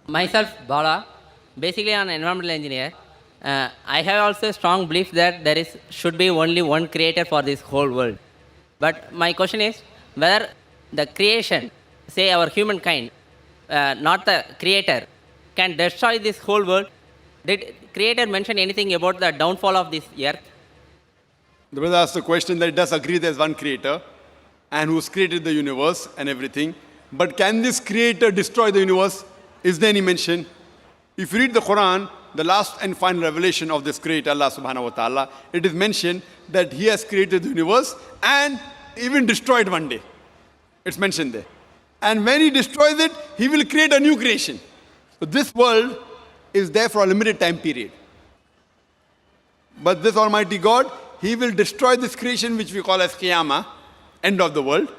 Myself, Bala, basically an environmental engineer. I have also a strong belief that should be only one creator for this whole world. But my question is whether the creation, say our humankind, not the creator, can destroy this whole world. Did creator mention anything about the downfall of this earth? The brother asked the question that it does agree there's one creator and who's created the universe and everything. But can this creator destroy the universe? Is there any mention? If you read the Quran, the last and final revelation of this creator, Allah subhanahu wa ta'ala, it is mentioned that he has created the universe and even destroyed one day. It's mentioned there. And when he destroys it, he will create a new creation. So this world is there for a limited time period. But this Almighty God, he will destroy this creation which we call as Qiyamah, end of the world.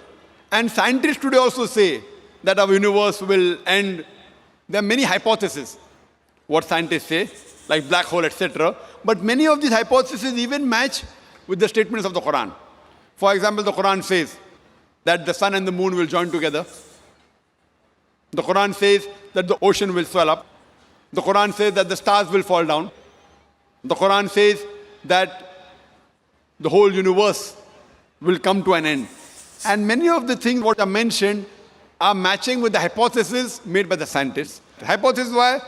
And scientists today also say that our universe will end. There are many hypotheses, what scientists say, like black hole, etc. But many of these hypotheses even match with the statements of the Quran. For example, the Quran says that the sun and the moon will join together. The Quran says that the ocean will swell up. The Quran says that the stars will fall down. The Quran says that the whole universe will come to an end. And many of the things what are mentioned are matching with the hypotheses made by the scientists. The hypothesis why?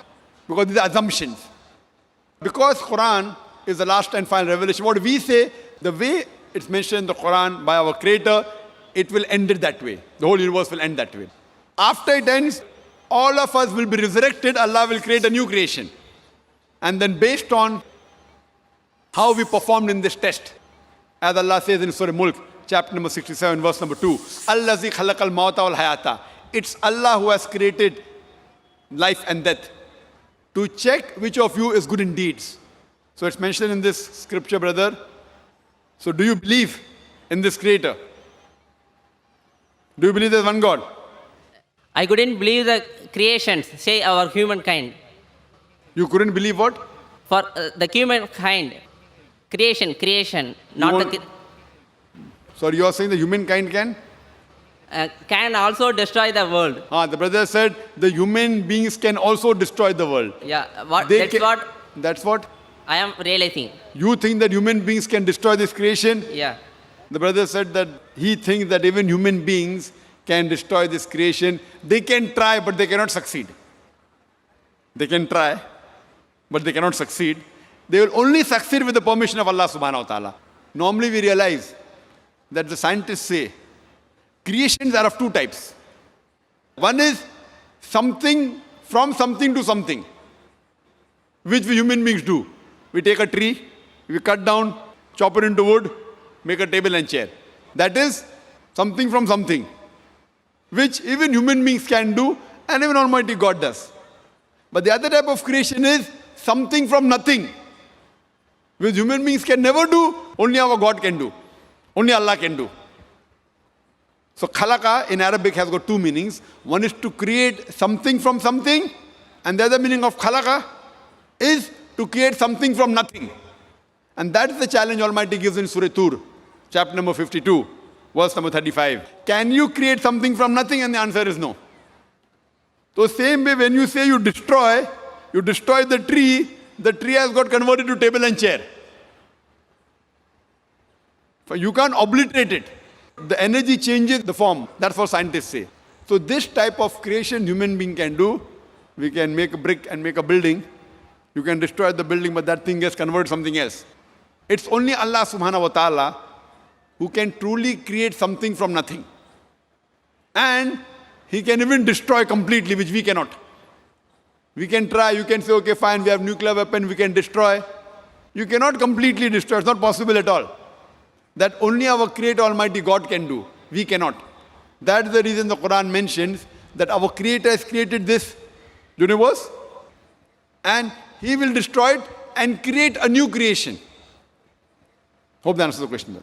Because these are assumptions. Because Quran is the last and final revelation, what we say, the way it's mentioned in the Quran by our Creator, it will end it that way. The whole universe will end that way. After it ends, all of us will be resurrected. Allah will create a new creation. And then based on how we performed in this test, as Allah says in Surah Mulk, chapter number 67, verse number 2, Allazi khalaqal mawta wal hayata. It's Allah who has created life and death to check which of you is good in deeds. So it's mentioned in this scripture, brother. So do you believe in this creator? Do you believe there's one God? I couldn't believe the creations, say our humankind. You couldn't believe what? For the humankind, creation, not the... Sorry, you are saying the humankind can also destroy the world. The brother said the human beings can also destroy the world. Yeah, That's what I am realizing. You think that human beings can destroy this creation? Yeah. The brother said that he thinks that even human beings can destroy this creation. They can try, but they cannot succeed. They can try, but they cannot succeed. They will only succeed with the permission of Allah subhanahu wa ta'ala. Normally we realize that the scientists say creations are of two types. One is something from something to something, which we human beings do. We take a tree, we cut down, chop it into wood, make a table and chair. That is something from something, which even human beings can do and even Almighty God does. But the other type of creation is something from nothing, which human beings can never do, only our God can do. Only Allah can do. So khalaqa in Arabic has got two meanings. One is to create something from something, and the other meaning of khalaqa is to create something from nothing. And that is the challenge Almighty gives in Surah Tur, chapter number 52, verse number 35. Can you create something from nothing? And the answer is no. So same way when you say you destroy the tree has got converted to table and chair. You can't obliterate it. The energy changes the form. That's what scientists say. So this type of creation human being can do. We can make a brick and make a building. You can destroy the building, but that thing gets converted to something else. It's only Allah subhanahu wa ta'ala who can truly create something from nothing. And He can even destroy completely, which we cannot. We can try, you can say, okay, fine, we have nuclear weapon, we can destroy. You cannot completely destroy, it's not possible at all. That only our Creator Almighty God can do. We cannot. That's the reason the Quran mentions that our Creator has created this universe and He will destroy it and create a new creation. Hope that answers the question.